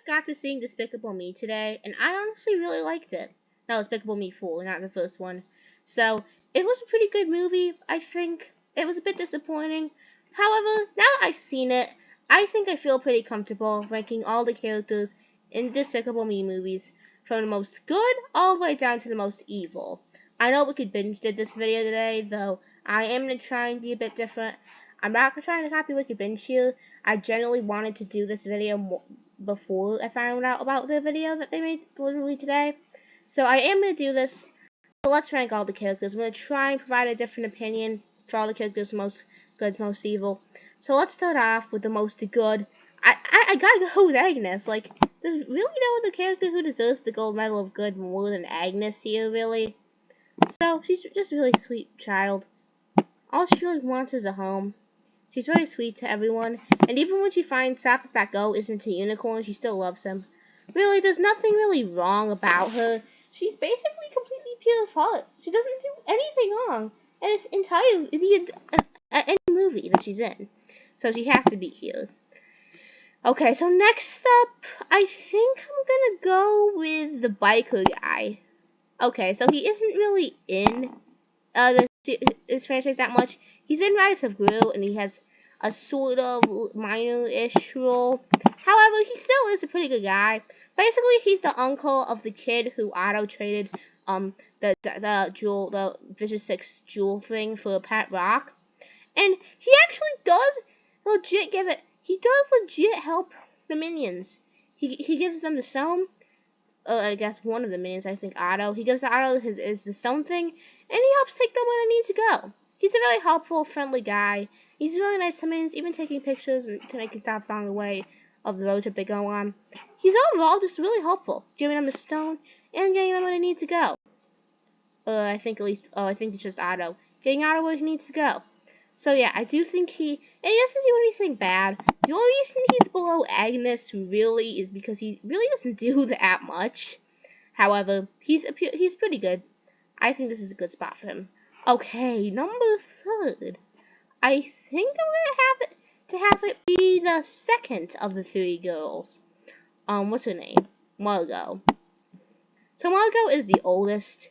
got to see Despicable Me today, and I honestly really liked it. No, Despicable Me 4, not the first one. So, it was a pretty good movie, I think. It was a bit disappointing. However, now that I've seen it, I think I feel pretty comfortable ranking all the characters in Despicable Me movies from the most good all the way down to the most evil. I know Wicked Binge did this video today, though I am going to try and be a bit different. I'm not trying to copy Wicked Binge here. I generally wanted to do this video before I found out about the video that they made literally today. So I am going to do this. So let's rank all the characters. I'm going to try and provide a different opinion for all the characters, most good, most evil. So let's start off with the most good. I gotta go with Agnes. Like, there's really no other character who deserves the gold medal of good more than Agnes here, really. So, she's just a really sweet child. All she really wants is a home. She's very sweet to everyone, and even when she finds out that goat isn't a unicorn, she still loves him. Really, there's nothing really wrong about her. She's basically completely pure of heart. She doesn't do anything wrong, and it's entirely any movie that she's in. So she has to be here. Okay, so next up, I think I'm gonna go with the biker guy. Okay, so he isn't really in this franchise that much. He's in Rise of Gru, and he has a sort of minor-ish role. However, he still is a pretty good guy. Basically, he's the uncle of the kid who auto-traded the Vicious 6 jewel thing for a pet rock. And he actually does legit help the minions. He gives them the stone. I guess one of the minions, I think Otto. He gives Otto the stone thing, and he helps take them where they need to go. He's a very helpful, friendly guy. He's really nice to minions, even taking pictures and to make stops along the way of the road trip they go on. He's overall just really helpful, giving them the stone and getting them where they need to go. I think it's just Otto. Getting Otto where he needs to go. So yeah, I do think and he doesn't do anything bad. The only reason he's below Agnes really is because he really doesn't do that much. However, he's pretty good. I think this is a good spot for him. Okay, number 3. I think I'm gonna have it be the second of the 3 girls. What's her name? Margot. So Margot is the oldest.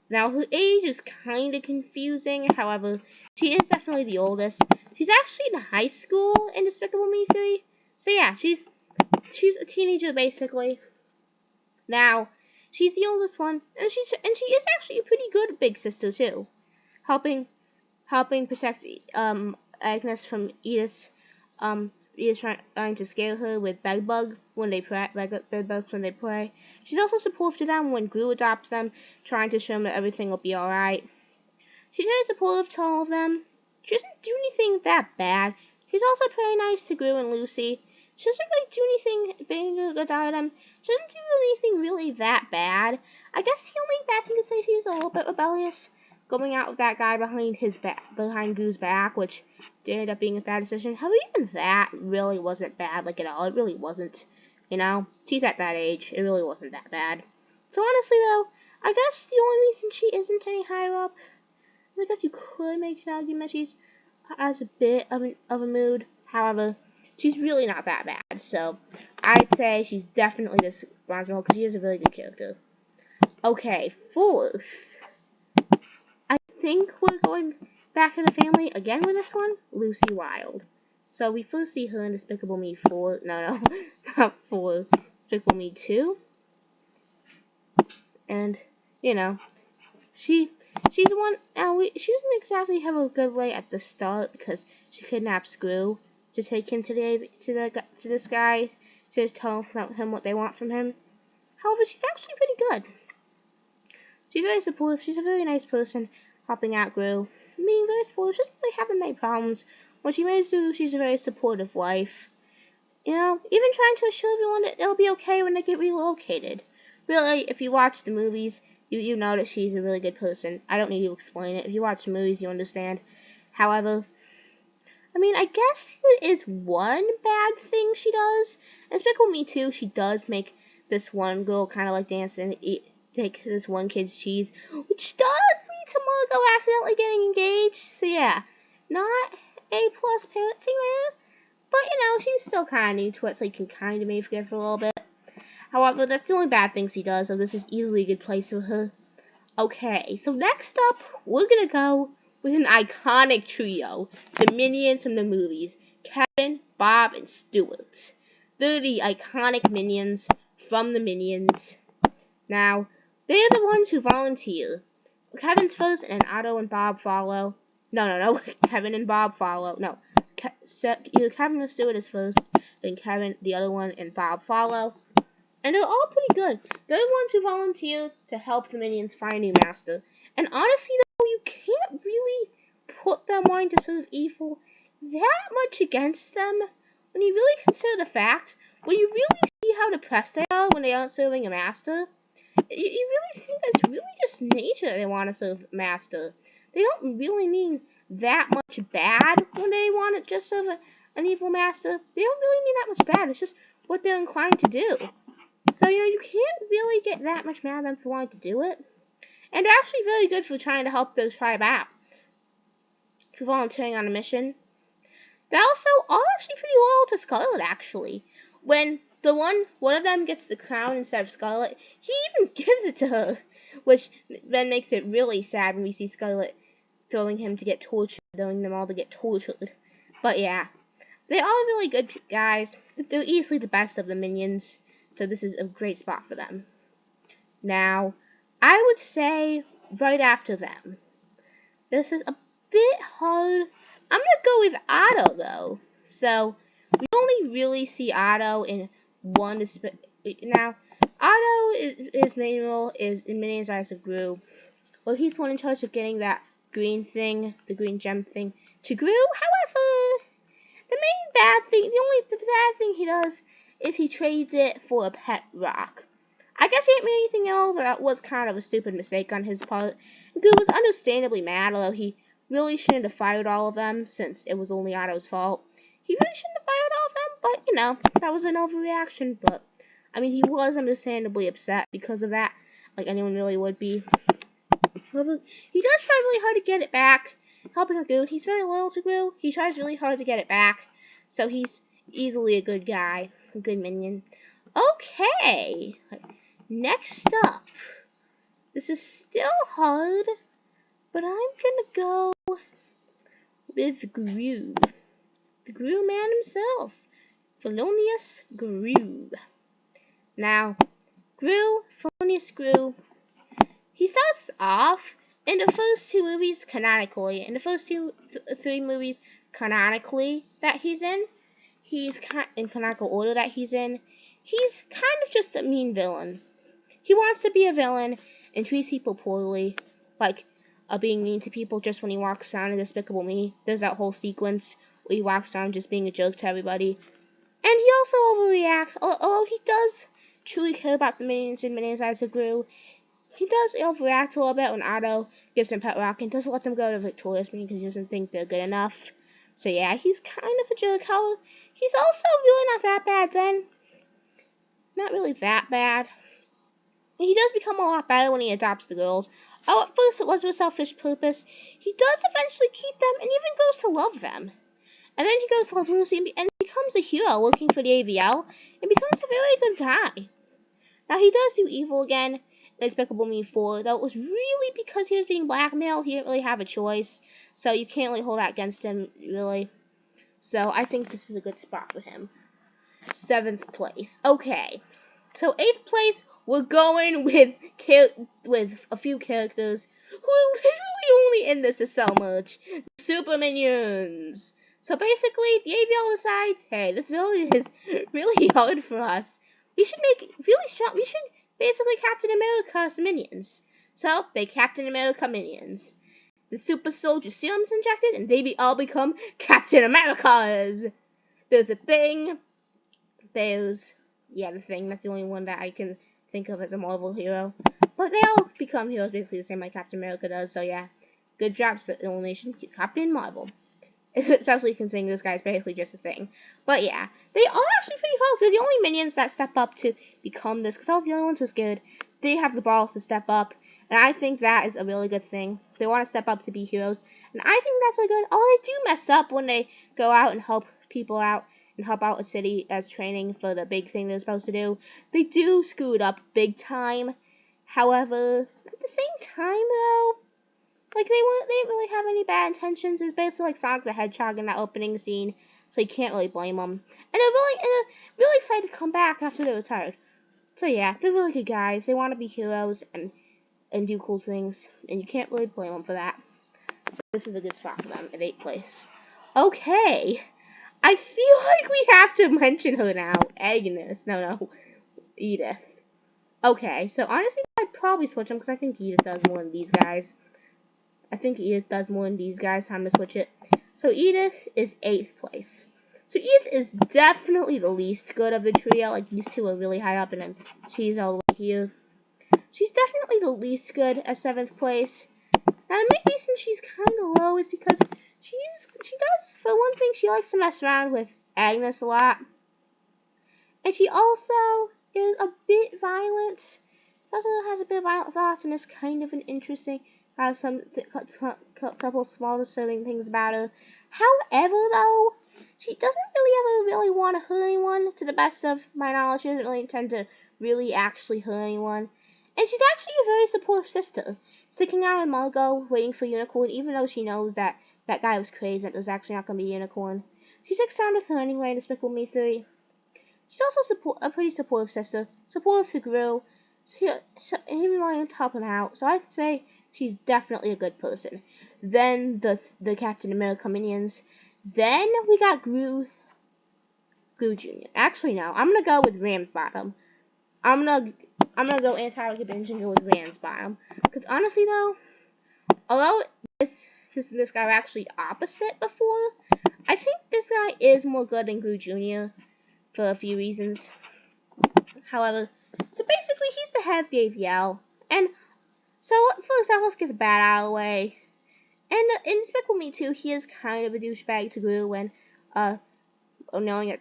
Now, her age is kind of confusing, however, she is definitely the oldest. She's actually in high school in Despicable Me 3. So yeah, she's a teenager, basically. Now, she's the oldest one, and she is actually a pretty good big sister, too. Helping protect, Agnes from Edith trying to scare her with bedbugs when they pray. She's also supportive to them when Gru adopts them, trying to show them that everything will be alright. She's very supportive to all of them. She doesn't do anything that bad. She's also pretty nice to Gru and Lucy. She doesn't really do anything being good to them. She doesn't do anything really that bad. I guess the only bad thing to say, she's a little bit rebellious, going out with that guy behind Gru's back, which ended up being a bad decision. However, even that really wasn't bad, like, at all. It really wasn't. You know, she's at that age. It really wasn't that bad. So honestly, though, I guess the only reason she isn't any higher up, I guess you could make an argument she's has a bit of a mood. However, she's really not that bad. So I'd say she's definitely this responsible because she is a really good character. Okay, 4th. I think we're going back to the family again with this one, Lucy Wilde. So we first see her in Despicable Me 4. No, not 4. Despicable Me 2. And, you know, she's the one. She doesn't exactly have a good way at the start because she kidnaps Gru to take him to this guy to tell him what they want from him. However, she's actually pretty good. She's very supportive. She's a very nice person, helping out Gru, being very supportive. She doesn't really have any problems. When she marries Gru, she's a very supportive wife. You know, even trying to assure everyone that they'll be okay when they get relocated. Really, if you watch the movies, you know that she's a really good person. I don't need to explain it. If you watch the movies, you understand. However, I mean, I guess there is one bad thing she does. In Despicable Me 2, she does make this one girl kind of like dance and take this one kid's cheese, which does lead to Margot accidentally getting engaged. So yeah, not A+ parenting there. But, you know, she's still kind of new to it, so you can kind of maybe forgive her a little bit. However, that's the only bad things he does, so this is easily a good place for her. Okay, so next up, we're gonna go with an iconic trio, the Minions from the movies, Kevin, Bob, and Stuart. They're the iconic Minions from the Minions. Now, they're the ones who volunteer. Kevin's first, and Otto and Bob follow. No. Kevin and Bob follow. No. Either Kevin or Stuart is first, then Kevin, the other one, and Bob follow. And they're all pretty good. They're the ones who volunteer to help the Minions find a new master. And honestly, though, you can't really put them wanting to serve evil that much against them when you really consider the fact, when you really see how depressed they are when they aren't serving a master. You really see that's really just nature that they want to serve master. They don't really mean that much bad when they want to just serve an evil master. They don't really mean that much bad. It's just what they're inclined to do. So, you can't really get that much mad at them for wanting to do it. And they're actually very good for trying to help their tribe out. For volunteering on a mission. They also are actually pretty loyal to Scarlet, actually. When one of them gets the crown instead of Scarlet, he even gives it to her. Which then makes it really sad when we see Scarlet throwing them all to get tortured. But yeah, they are really good guys. They're easily the best of the Minions. So this is a great spot for them. Now, I would say right after them. This is a bit hard. I'm going to go with Otto, though. So, we only really see Otto in one. Now, Otto, his main role is in Minions Rise of Gru. Well, he's the one in charge of getting that green thing, the green gem thing, to Gru. However, the bad thing he does is he trades it for a pet rock. I guess he didn't mean anything else. That was kind of a stupid mistake on his part. Gru was understandably mad, although he really shouldn't have fired all of them, since it was only Otto's fault. He really shouldn't have fired all of them, but, that was an overreaction. But, I mean, he was understandably upset because of that, like anyone really would be. However, he does try really hard to get it back, helping out Gru. He's very loyal to Gru. He tries really hard to get it back, so he's easily a good guy, a good minion. Okay, next up. This is still hard, but I'm gonna go with Gru. The Gru man himself, Felonious Gru. Now, Felonious Gru, he starts off in the first two movies canonically. In the first three movies canonically that he's in canonical order that he's in kind of just a mean villain. He wants to be a villain and treats people poorly, like being mean to people just when he walks around in Despicable Me. There's that whole sequence where he walks around just being a jerk to everybody. And he also overreacts, although he does truly care about the Minions and Minions Rise of Gru. He does overreact a little bit when Otto gives him Pet Rock and doesn't let them go to Victorious Minion because he doesn't think they're good enough. So yeah, he's kind of a jerk. However, he's also really not that bad then. Not really that bad. And he does become a lot better when he adopts the girls. Oh, at first it was with selfish purpose. He does eventually keep them and even goes to love them. And then he goes to love Lucy and becomes a hero working for the AVL and becomes a very good guy. Now, he does do evil again in Despicable Me 4, though it was really because he was being blackmailed. He didn't really have a choice, so you can't really hold that against him, really. So, I think this is a good spot for him. 7th place. Okay, so 8th place, we're going with a few characters who are literally only in this to sell merch. The Super Minions. So basically, the AVL decides, hey, this villain is really hard for us. We should make really strong. We should basically Captain America's Minions. So they Captain America Minions. The super soldier serum's injected, and they all become Captain Americas. There's the Thing. The Thing. That's the only one that I can think of as a Marvel hero. But they all become heroes basically the same like Captain America does. So yeah, good job, Illumination. Captain Marvel. Especially considering this guy's basically just a Thing. But yeah, they are actually pretty cool. They're the only minions that step up to become this, because all the other ones were scared. They have the balls to step up, and I think that is a really good thing. They want to step up to be heroes, and I think that's really good. Oh, they do mess up when they go out and help people out and help out a city as training for the big thing they're supposed to do. They do screw it up big time. However, at the same time though, like they didn't really have any bad intentions. It was basically like Sonic the Hedgehog in that opening scene, so you can't really blame them. And they're really excited to come back after they retired. So yeah, they're really good guys. They want to be heroes and do cool things, and you can't really blame them for that. So this is a good spot for them at 8th place. Okay, I feel like we have to mention her now. Agnes, no, Edith. Okay, so honestly, I'd probably switch them because I think Edith does more than these guys. Time to switch it. So Edith is 8th place. So Edith is definitely the least good of the trio. Like, these two are really high up, and then she's all the way here. She's definitely the least good at 7th place. Now, the main reason she's kind of low is because she does, for one thing, she likes to mess around with Agnes a lot. And she also is a bit violent. She also has a bit of violent thoughts, and is kind of an interesting, has some couple small disturbing things about her. However, though, she doesn't really want to hurt anyone. To the best of my knowledge, she doesn't really intend to really actually hurt anyone. And she's actually a very supportive sister, sticking out with Margot, waiting for Unicorn, even though she knows that that guy was crazy and there's actually not going to be a Unicorn. She sticks around with her anyway in Despicable Me 3. She's also a pretty supportive sister, supportive to Gru, even willing to help him out. So I'd say she's definitely a good person. Then the Captain America minions. Then we got Gru Jr. Actually, no, I'm gonna go with Ramsbottom. I'm gonna go anti-binge and go with Ramsbottom. Because honestly, though, although this guy was actually opposite before, I think this guy is more good than Gru Jr. for a few reasons. However, so basically, he's the head of the AVL, and so first off, let's get the bad out of the way. And in Despicable Me 2, he is kind of a douchebag to Gru when, knowing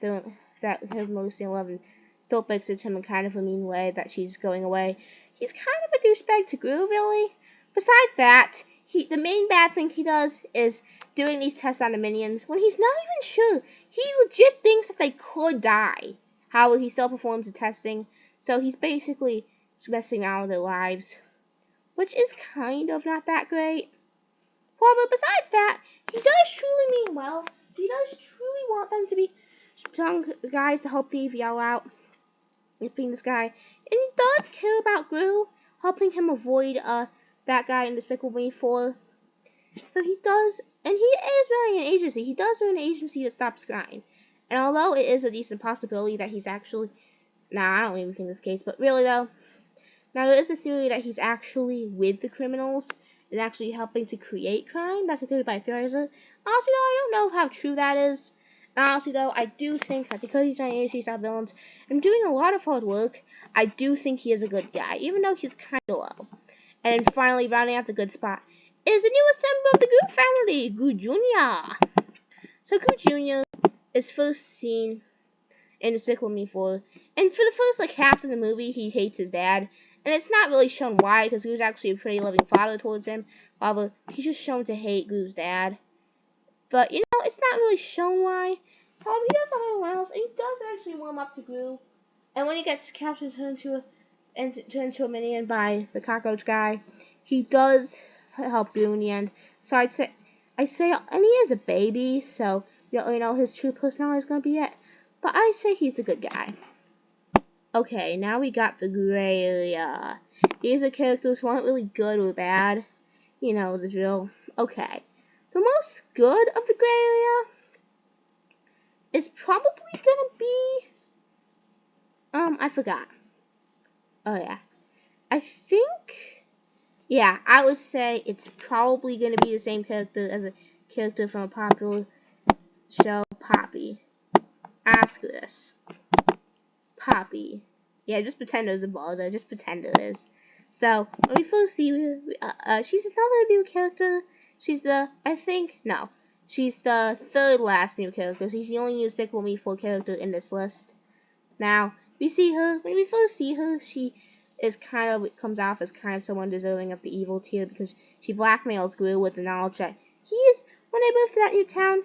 that him, Lucy, and Eleven still fixes him in kind of a mean way that she's going away. He's kind of a douchebag to Gru, really. Besides that, the main bad thing he does is doing these tests on the minions when he's not even sure. He legit thinks that they could die. However, he still performs the testing, so he's basically messing around with their lives, which is kind of not that great. However, besides that, he does truly mean well. He does truly want them to be strong guys to help the EVL out, being this guy. And he does care about Gru, helping him avoid that guy in Despicable Me 4. So he does, and he is running an agency. He does run an agency that stops crime. And although it is a decent possibility that he's actually, I don't even think this case, but really though, now there is a theory that he's actually with the criminals and actually helping to create crime. That's a theory by a theorizer. Honestly though, I don't know how true that is. And honestly though, I do think that because he's on agency stop villains and doing a lot of hard work, I do think he is a good guy, even though he's kind of low. And then finally, rounding out the good spot, is the newest member of the Gru family, Gru Jr. So Gru Jr. is first seen in Despicable Me 4, and for the first half of the movie, he hates his dad, and it's not really shown why, because Gru's actually a pretty loving father towards him. However, he's just shown to hate Gru's dad. But it's not really shown why. However, he does love everyone else, and he does actually warm up to Gru. And when he gets captured and turned into a minion by the cockroach guy, he does help Gru in the end. So I say, and he is a baby, so you don't really know his true personality is going to be yet. But I say he's a good guy. Okay, now we got the gray area. These are characters who aren't really good or bad. You know the drill. Okay. The most good of the gray area is probably gonna be, I forgot. Oh yeah. I think, yeah, I would say it's probably gonna be the same character as a character from a popular show, Poppy. Ask this. Poppy. Yeah, just pretend there's a ball there. Just pretend it is. So, when we first see her, she's another new character. She's she's the third last new character. She's the only new Despicable Me 4 character in this list. Now, when we first see her, she is comes off as kind of someone deserving of the evil tier because she blackmails Gru with the knowledge that he is When they moved to that new town,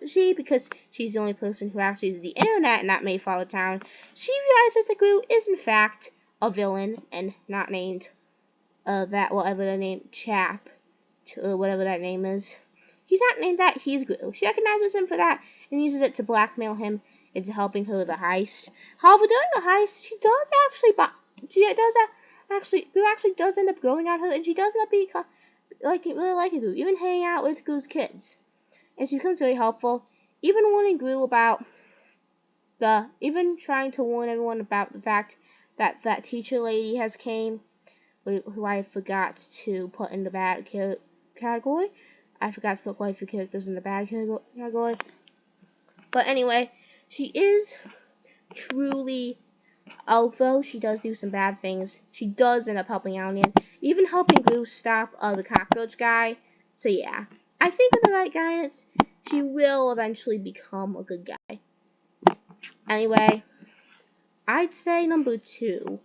she because she's the only person who actually uses the internet and that may follow town, she realizes that Gru is in fact a villain and not named that whatever the name chap or whatever that name is. He's not named that. He's Gru. She recognizes him for that and uses it to blackmail him into helping her with the heist. However, during the heist, Gru actually does end up growing on her, and she does end up being really liking Gru, even hanging out with Gru's kids. And she becomes very helpful, even warning Gru about even trying to warn everyone about the fact that that teacher lady has came, who I forgot to put in the bad category. I forgot to put quite a few characters in the bad category. But anyway, she is truly, although she does do some bad things, she does end up helping out in the end, even helping Gru stop the cockroach guy. So yeah, I think with the right guidance, she will eventually become a good guy. Anyway, I'd say number 2,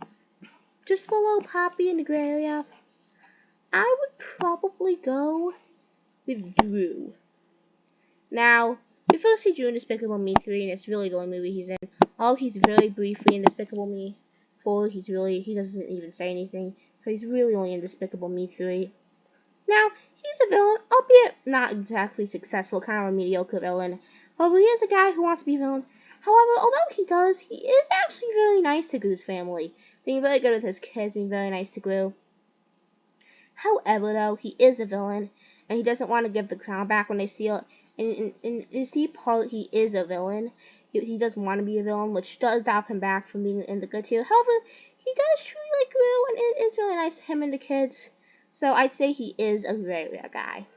just below Poppy in the gray area, I would probably go with Drew. Now, we first see Drew in Despicable Me 3, and it's really the only movie he's in. Oh, he's very briefly in Despicable Me 4, he doesn't even say anything, so he's really only in Despicable Me 3. Now, he's a villain, albeit not exactly successful, kind of a mediocre villain. However, he is a guy who wants to be a villain. However, although he is actually very nice to Gru's family, being very good with his kids, being very nice to Gru. However, though, he is a villain, and he doesn't want to give the crown back when they steal it. And in the part, he is a villain. He doesn't want to be a villain, which does stop him back from being in the good tier. However, he does truly like Gru, and it is really nice to him and the kids. So I'd say he is a very rare guy.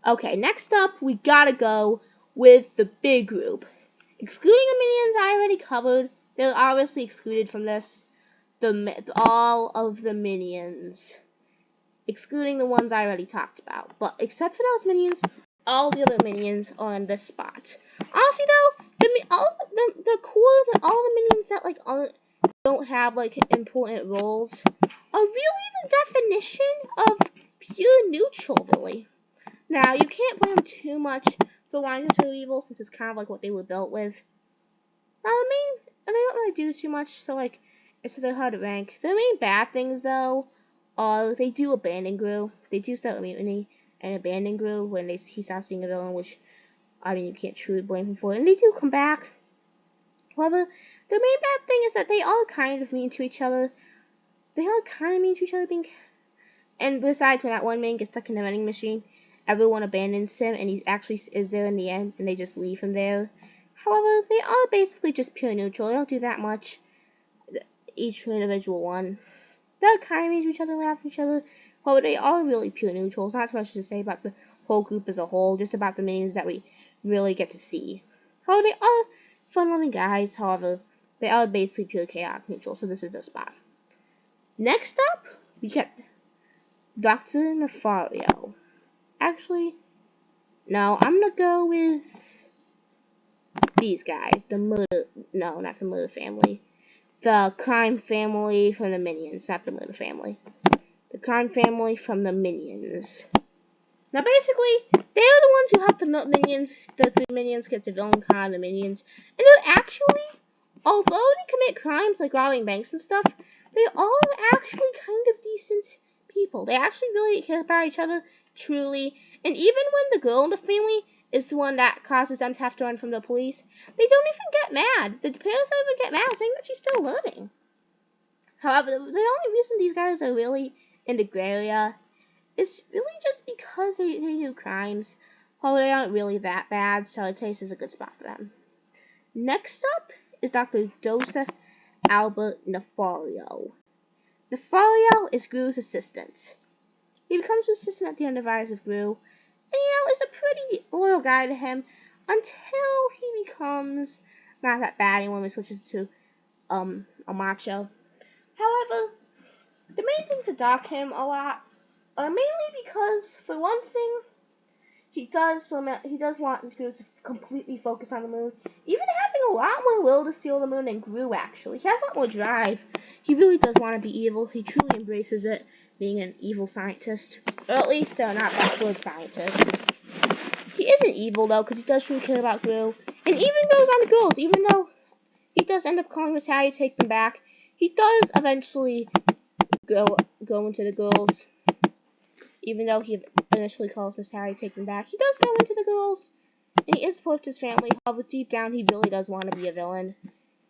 Okay, next up, we gotta go with the big group. Excluding the minions I already covered, they're obviously excluded from this. All of the minions. Excluding the ones I already talked about. But except for those minions, all the other minions are in this spot. Honestly though, all the minions that don't have important roles are really the definition of pure neutral, really. Now, you can't blame them too much for wanting to serve evil, since it's kind of like what they were built with. Now, they don't really do too much, so it's really hard to rank. The main bad things, though, are they do abandon Gru. They do start a mutiny and abandon Gru when he stops being a villain, which, I mean, you can't truly blame him for it. And they do come back. However, the main bad thing is that they are kind of mean to each other. And besides, when that one man gets stuck in the vending machine, everyone abandons him, and he actually is there in the end, and they just leave him there. However, they are basically just pure neutral. They don't do that much, each individual one. They're kind of mean to each other, laugh at each other. However, they are really pure neutrals. Not too much to say about the whole group as a whole, just about the minions that we really get to see. However, they are fun-loving guys. However, they are basically pure chaotic neutral, so this is their spot. Next up, we get Dr. Nefario. Actually, no, I'm gonna go with these guys. Not the murder family. The crime family from the Minions, not the murder family. The crime family from the Minions. Now, basically, they're the ones who help the Minions, the 3 Minions get to villain con the Minions. And they're actually, although they commit crimes like robbing banks and stuff, they are actually kind of decent people. They actually really care about each other, truly. And even when the girl in the family is the one that causes them to have to run from the police, they don't even get mad. The parents don't even get mad, saying that she's still learning. However, the only reason these guys are really in the gray area is really just because they do crimes. However, they aren't really that bad, so I'd say this is a good spot for them. Next up is Dr. Joseph Albert Nefario. Nefario is Gru's assistant. He becomes his assistant at the end of Rise of Gru, and is a pretty loyal guy to him until he becomes not that bad anymore when he switches to a macho. However, the main things that dock him a lot are mainly because, for one thing, he does want Gru to completely focus on the moon, even having a lot more will to steal the moon than Gru, actually. He has a lot more drive. He really does want to be evil. He truly embraces it, being an evil scientist. Or at least not that good scientist. isn't evil, though, because he does truly care about Gru. And even goes on the girls, even though he does end up calling Miss Hattie to take them back, he does eventually go into the girls. Even though he initially calls Miss Hattie to take them back, he does go into the girls. And he is supports his family, however, deep down, he really does want to be a villain.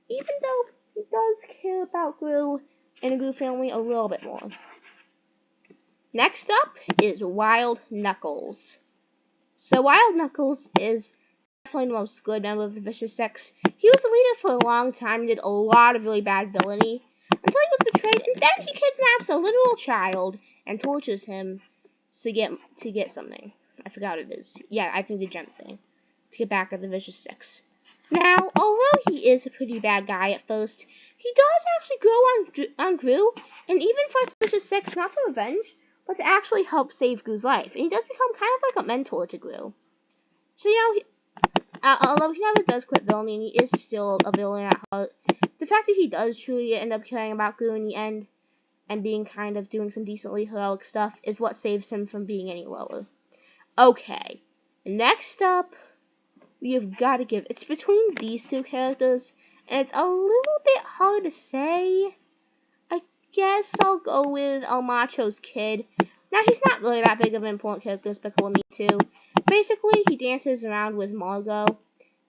Even though he does care about Gru and the Gru family a little bit more. Next up is Wild Knuckles. So Wild Knuckles is definitely the most good member of the Vicious Six. He was the leader for a long time and did a lot of really bad villainy until he was betrayed, and then he kidnaps a literal child and tortures him to get something. I forgot what it is. Yeah, I think the gem thing. To get back at the Vicious Six. Now, although he is a pretty bad guy at first, he does actually grow on Gru, and even fights the Vicious Six, not for revenge, but to actually help save Gru's life. And he does become kind of like a mentor to Gru. So, although he never does quit villainy, and he is still a villain at heart, the fact that he does truly end up caring about Gru in the end, and being kind of doing some decently heroic stuff, is what saves him from being any lower. Okay, next up, you've got to give. It's between these two characters, and it's a little bit hard to say. I guess I'll go with El Macho's kid. Now, he's not really that big of an important character, Despicable Me too. Basically, he dances around with Margot,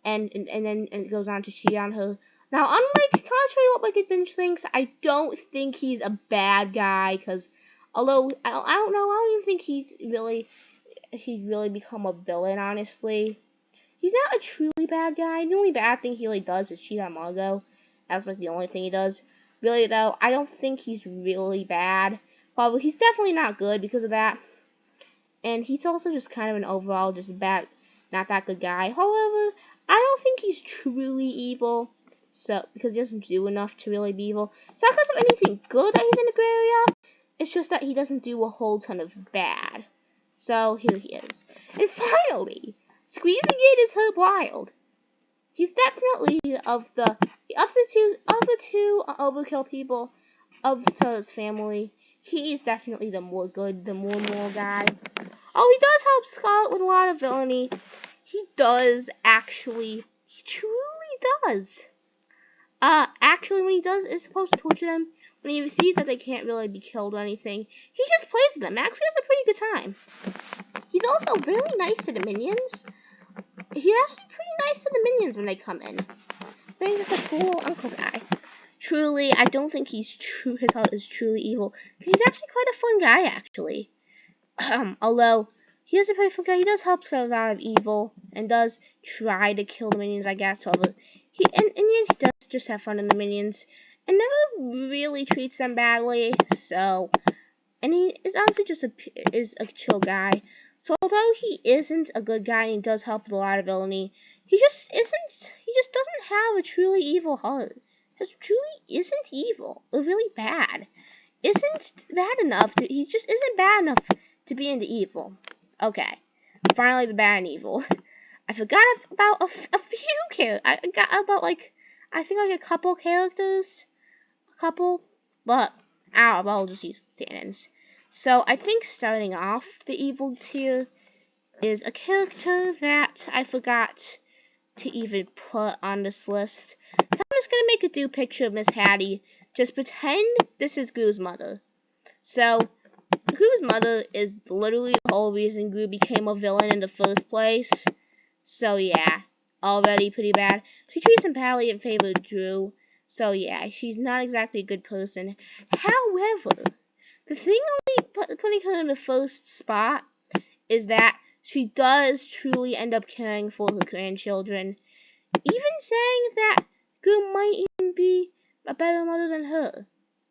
and then goes on to cheat on her. Now, unlike, contrary to what Wicked Binge thinks, I don't think he's a bad guy, because, although, I don't know, I don't even think he'd really become a villain, honestly. He's not a truly bad guy. The only bad thing he really does is cheat on Margot. That's like the only thing he does. Really though, I don't think he's really bad. Probably he's definitely not good because of that. And he's also just kind of an overall just bad, not that good guy. However, I don't think he's truly evil. So because he doesn't do enough to really be evil. It's not because of anything good that he's in the gray area. It's just that he doesn't do a whole ton of bad. So here he is. And finally, Squeezing It is Herb Wild. He's definitely of the two overkill people of Turtle's family. He is definitely the more good, the more moral guy. Oh, he does help Scarlet with a lot of villainy. He does actually. He truly does. Actually, when he is supposed to torture them, when he sees that they can't really be killed or anything, he just plays with them. Actually, has a pretty good time. He's also very nice to the minions. He's actually pretty nice to the minions when they come in. Being just a cool uncle guy. Truly, I don't think his heart is truly evil. He's actually quite a fun guy, actually. Although, he is a pretty fun guy. He does help scare out of evil, and does try to kill the minions, I guess. However, in the end, he does just have fun in the minions, and never really treats them badly, so... And he is honestly just a chill guy. So although he isn't a good guy and he does help with a lot of villainy, he just doesn't have a truly evil heart. Just truly isn't evil, or really bad. Isn't bad enough he just isn't bad enough to be into evil. Okay, finally the bad and evil. I forgot about a few characters. I got about I think a couple characters. But I'll just use stand-ins. So I think starting off the evil tier is a character that I forgot to even put on this list. So I'm just gonna make a do picture of Miss Hattie. Just pretend this is Gru's mother. So Gru's mother is literally the whole reason Gru became a villain in the first place. So yeah, already pretty bad. She treats him badly in favor of Drew. So yeah, she's not exactly a good person. However, the thing only putting her in the first spot is that she does truly end up caring for her grandchildren. Even saying that Gru might even be a better mother than her.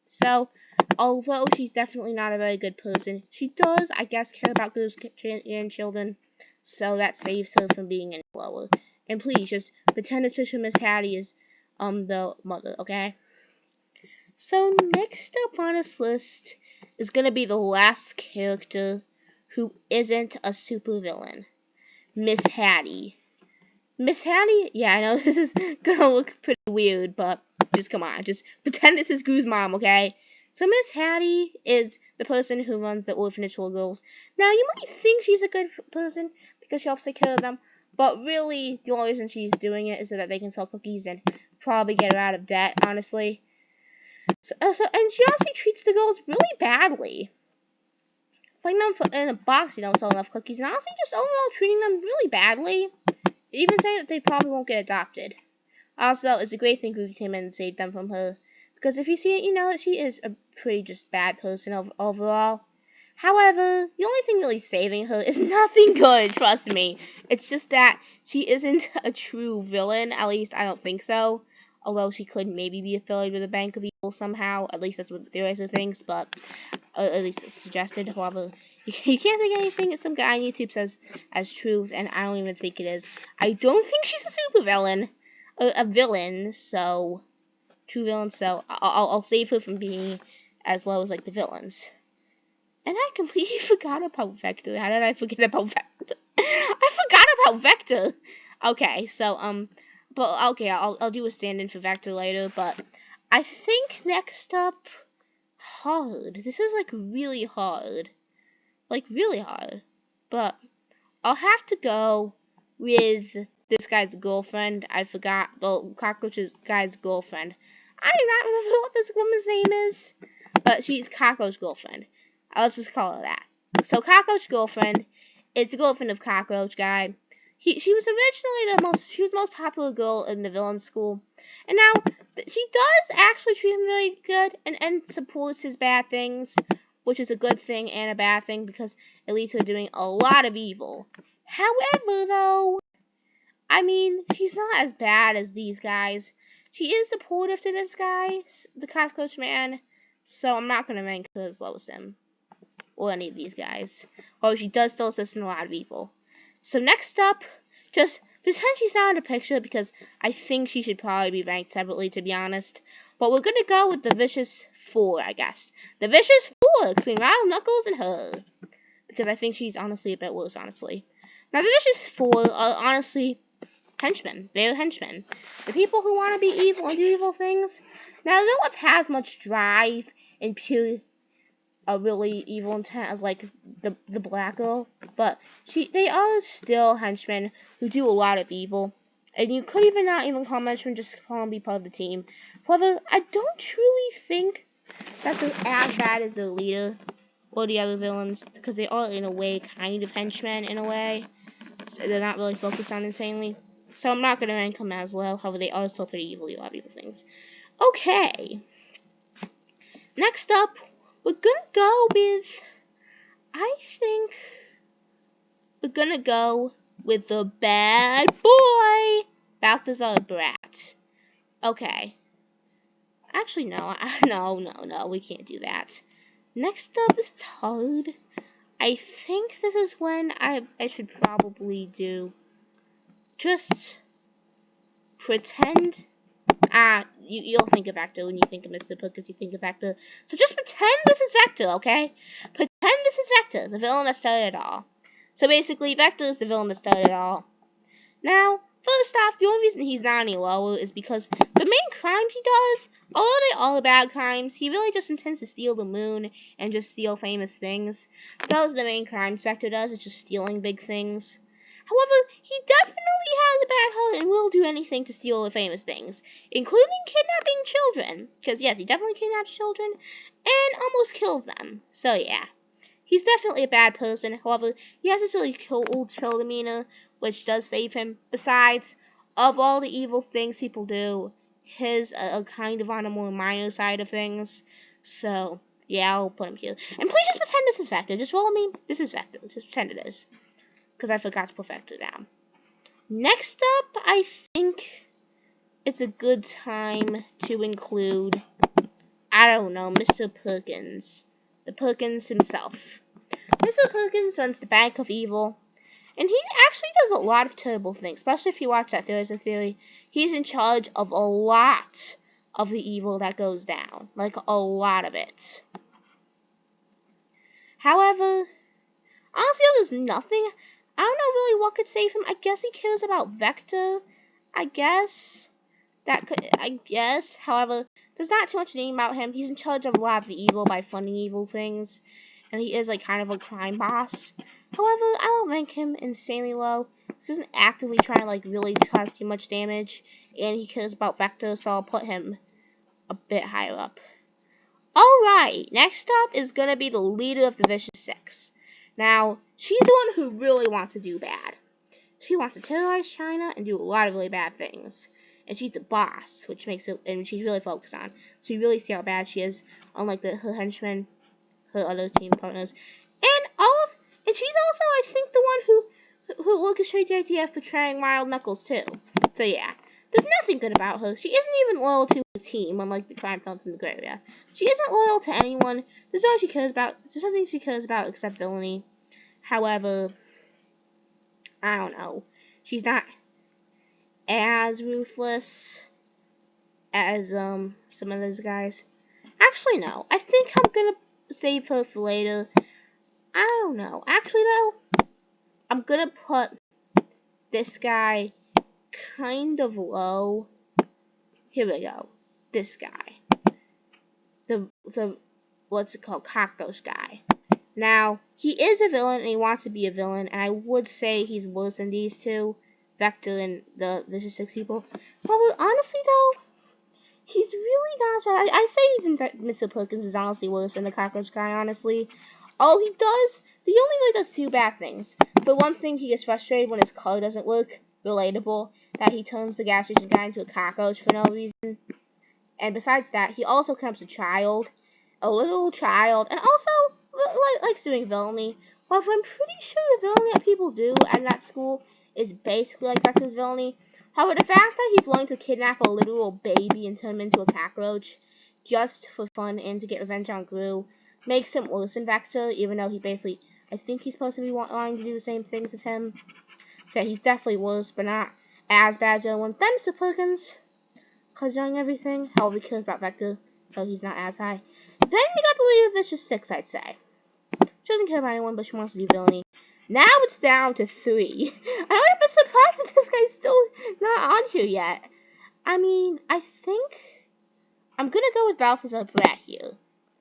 So, although she's definitely not a very good person, she does, I guess, care about Gru's grandchildren. So that saves her from being any lower. And please, just pretend this picture of Miss Hattie is the mother, okay? So next up on this list is gonna be the last character who isn't a supervillain. Miss Hattie. Miss Hattie, yeah, I know this is gonna look pretty weird, but just come on, just pretend this is Gru's mom, okay? So Miss Hattie is the person who runs the orphanage for girls. Now, you might think she's a good person, but because she helps take care of them. But really, the only reason she's doing it is so that they can sell cookies and probably get her out of debt, honestly. And she honestly treats the girls really badly. Putting them in a box, you don't sell enough cookies, and honestly just overall treating them really badly. Even saying that they probably won't get adopted. Also, it's a great thing Ruby came in and saved them from her. Because if you see it, you know that she is a pretty just bad person overall. However, the only thing really saving her is nothing good, trust me. It's just that she isn't a true villain, at least I don't think so. Although she could maybe be affiliated with a Bank of Evil somehow, at least that's what the theorizer thinks, but at least it's suggested. However, you can't take anything that some guy on YouTube says as truth, and I don't even think it is. I don't think she's a super villain. A villain, so true villain, so I'll save her from being as low as like the villains. And I completely forgot about Vector. How did I forget about Vector? I forgot about Vector. Okay, so but okay, I'll do a stand-in for Vector later. But I think next up, hard. This is like really hard, But I'll have to go with this guy's girlfriend. I forgot the cockroach guy's girlfriend. I do not remember what this woman's name is, but she's Cockroach girlfriend. Let's just call her that. So Cockroach girlfriend is the girlfriend of Cockroach guy. She was originally the most popular girl in the villain school, and now she does actually treat him really good and supports his bad things, which is a good thing and a bad thing because it leads to her doing a lot of evil. However, though, I mean, she's not as bad as these guys. She is supportive to this guy, the Cockroach man, so I'm not going to rank her as low as him, or any of these guys. Although she does still assist in a lot of evil. So next up, just pretend she's not in the picture, because I think she should probably be ranked separately, to be honest. But we're going to go with the Vicious 4, I guess. The Vicious 4, between Ryle, Knuckles, and her. Because I think she's honestly a bit worse, honestly. Now, the Vicious 4 are honestly henchmen. They're henchmen. The people who want to be evil and do evil things. Now, no one has much drive and pure, a really evil intent as like the black girl, but they are still henchmen who do a lot of evil. And you could even not even call them henchmen, just call them be part of the team. However, I don't truly think that they're as bad as their leader or the other villains, because they are in a way kind of henchmen in a way. So they're not really focused on insanely. So I'm not going to rank them as low. However, they are still pretty evil. You have evil things. Okay. Next up, we're going to go with, I think, we're going to go with the bad boy, Balthazar Brat. Okay. Actually, no. No, we can't do that. Next up is hard. I think this is when I should probably do just pretend. You'll think of Vector when you think of Mr. Puckers, you think of Vector. So just pretend this is Vector, okay? Pretend this is Vector, the villain that started it all. So basically, Vector is the villain that started it all. Now, first off, the only reason he's not any lower is because the main crimes he does, although they all are bad crimes, he really just intends to steal the moon and just steal famous things. Those are the main crimes Vector does, it's just stealing big things. However, he definitely has a bad heart and will do anything to steal the famous things, including kidnapping children. Because yes, he definitely kidnaps children and almost kills them. So yeah, he's definitely a bad person. However, he has this really cool, chill demeanor, which does save him. Besides, of all the evil things people do, his are kind of on a more minor side of things. So yeah, I'll put him here. And please just pretend this is Vector. Just follow me. This is Vector. Just pretend it is. Because I forgot to put Vector down. Next up, I think it's a good time to include, I don't know, Mr. Perkins. The Perkins himself. Mr. Perkins runs the Bank of Evil. And he actually does a lot of terrible things. Especially if you watch that There's Theory. He's in charge of a lot of the evil that goes down. Like, a lot of it. However, honestly, there's nothing. I don't know really what could save him. I guess he cares about Vector. I guess. However, there's not too much name about him. He's in charge of a lot of the evil by funding evil things. And he is like kind of a crime boss. However, I don't rank him insanely low. This isn't actively trying to like really cause too much damage, and he cares about Vector, so I'll put him a bit higher up. Alright, next up is gonna be the leader of the Vicious Six. Now, she's the one who really wants to do bad. She wants to terrorize China and do a lot of really bad things. And she's the boss, which makes it, and she's really focused on. So you really see how bad she is, unlike her henchmen, her other team partners. And she's also, I think, the one who orchestrated the idea of portraying Mild Knuckles too. So yeah, there's nothing good about her. She isn't even loyal to her team, unlike the crime films in the gray area. She isn't loyal to anyone. There's something she cares about except villainy. However, I don't know. She's not as ruthless as some of those guys. Actually, no. I think I'm gonna save her for later. I don't know. Actually, though, I'm gonna put this guy kind of low. Here we go. This guy. The what's it called? Cockroach guy. Now, he is a villain and he wants to be a villain, and I would say he's worse than these two, Vector and the Vicious Six people. But honestly, though, he's really not as bad. I say even Mr. Perkins is honestly worse than the Cockroach guy, honestly. Oh, he only really does two bad things. But one thing, he gets frustrated when his car doesn't work. Relatable. That he turns the gas station guy into a cockroach for no reason. And besides that, he also becomes a child. A little child. And also, likes doing villainy. However, I'm pretty sure the villainy that people do at that school is basically like Vector's villainy. However, the fact that he's willing to kidnap a literal baby and turn him into a cockroach just for fun and to get revenge on Gru makes him worse than Vector, even though he basically, I think he's supposed to be wanting to do the same things as him. So he's definitely worse, but not as bad as the other one. Then Mr. Perkins, cause young everything. However, he cares about Vector, so he's not as high. Then we got the leader of Vicious Six, I'd say. She doesn't care about anyone, but she wants to do villainy. Now it's down to 3. I'm a bit surprised that this guy's still not on here yet. I mean, I think I'm gonna go with Balthazar Brat here.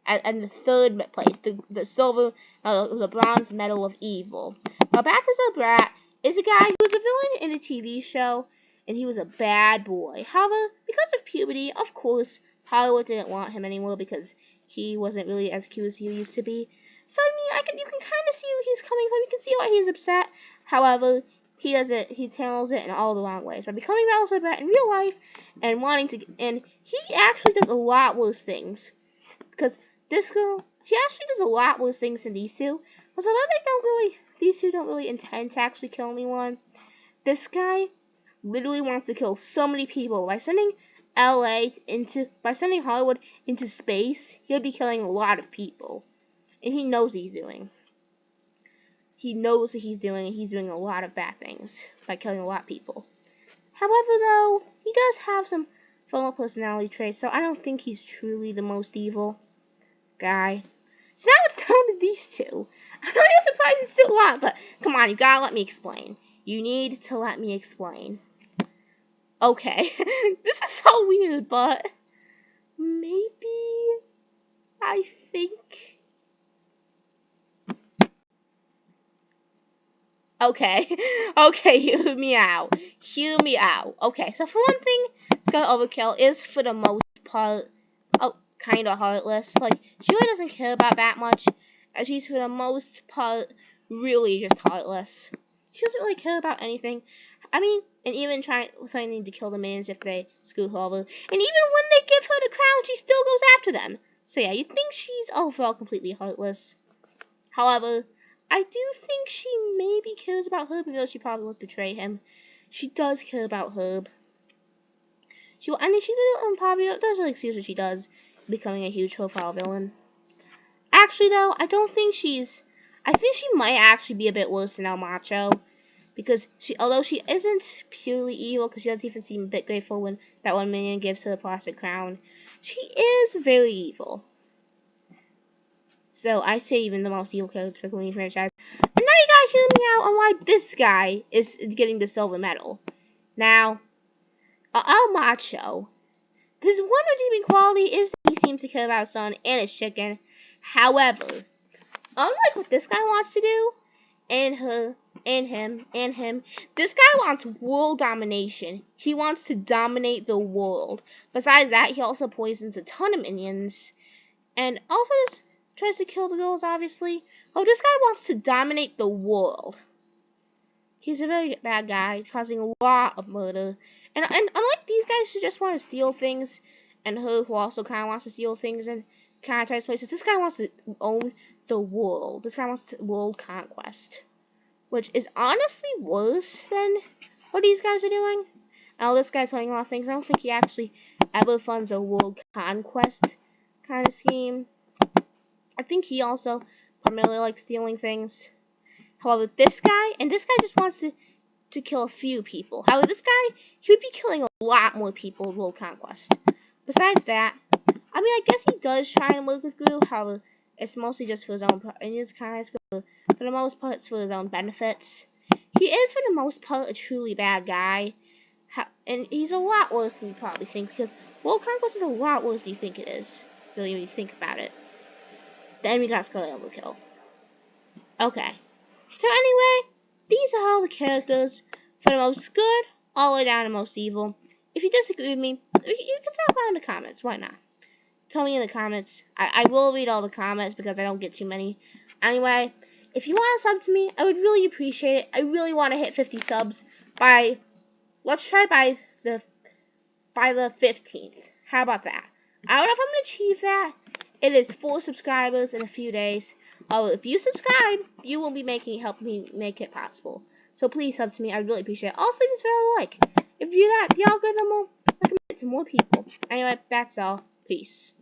And the third place, the bronze medal of evil. Now, Balthazar Brat is a guy who was a villain in a TV show, and he was a bad boy. However, because of puberty, of course, Hollywood didn't want him anymore because he wasn't really as cute as he used to be. So, I mean, you can kind of see where he's coming from. You can see why he's upset. However, he handles it in all the wrong ways. By becoming Balthazar Brat in real life, and he actually does a lot worse things. Because he actually does a lot worse things than these two. Because although these two don't really intend to actually kill anyone, this guy literally wants to kill so many people. By sending Hollywood into space, he'll be killing a lot of people. And he knows what he's doing. He knows what he's doing, and he's doing a lot of bad things by killing a lot of people. However, though, he does have some fellow personality traits, so I don't think he's truly the most evil guy. So now it's down to these two. I'm not even surprised it's still on, but come on, you gotta let me explain. You need to let me explain. Okay, this is so weird, but maybe I think. Okay, hear me out. Okay, so for one thing, Scarlet Overkill is for the most part, kind of heartless. Like, she really doesn't care about that much, and she's for the most part really just heartless. She doesn't really care about anything. I mean, and even threatening to kill the minions if they screw her over. And even when they give her the crown, she still goes after them. So yeah, you think she's overall completely heartless. However, I do think she maybe cares about Herb, even though she probably would betray him. She does care about Herb. She probably does like see what she does, becoming a huge profile villain. Actually, though, I think she might actually be a bit worse than El Macho, because although she isn't purely evil, because she does even seem a bit grateful when that one minion gives her a plastic crown, she is very evil. So I say even the most evil character in the franchise. And now you gotta hear me out on why this guy is getting the silver medal. Now, El Macho, his one redeeming quality is that he seems to care about his son and his chicken. However, unlike what this guy wants to do, and her, and him. This guy wants world domination. He wants to dominate the world. Besides that, he also poisons a ton of minions. And also just tries to kill the girls, obviously. Oh, this guy wants to dominate the world. He's a very bad guy, causing a lot of murder. And unlike these guys who just want to steal things, and her who also kind of wants to steal things and kind of tries places, this guy wants to own the world. This guy wants world conquest, which is honestly worse than what these guys are doing. Now this guy's doing a lot of things. I don't think he actually ever funds a world conquest kind of scheme. I think he also primarily likes stealing things. However, this guy just wants to kill a few people. However, this guy, he would be killing a lot more people in World Conquest. Besides that, I mean, I guess he does try and work with Gru. However, it's mostly just for his own, and his kind of, for the most part, it's for his own benefits. He is, for the most part, a truly bad guy. And he's a lot worse than you probably think, because World Conquest is a lot worse than you think it is. Really, when you think about it. The enemy got Scully overkill. Okay. So anyway, these are all the characters, from the most good all the way down to most evil. If you disagree with me, you can talk about in the comments. Why not? Tell me in the comments. I will read all the comments because I don't get too many. Anyway, if you want to sub to me, I would really appreciate it. I really want to hit 50 subs by, let's try by the 15th. How about that? I don't know if I'm going to achieve that. It is 4 subscribers in a few days. Oh, if you subscribe, you will be help me make it possible. So please sub to me. I would really appreciate it. Also, leave this video a like. If you do that, the algorithm will recommend it to more people. Anyway, that's all. Peace.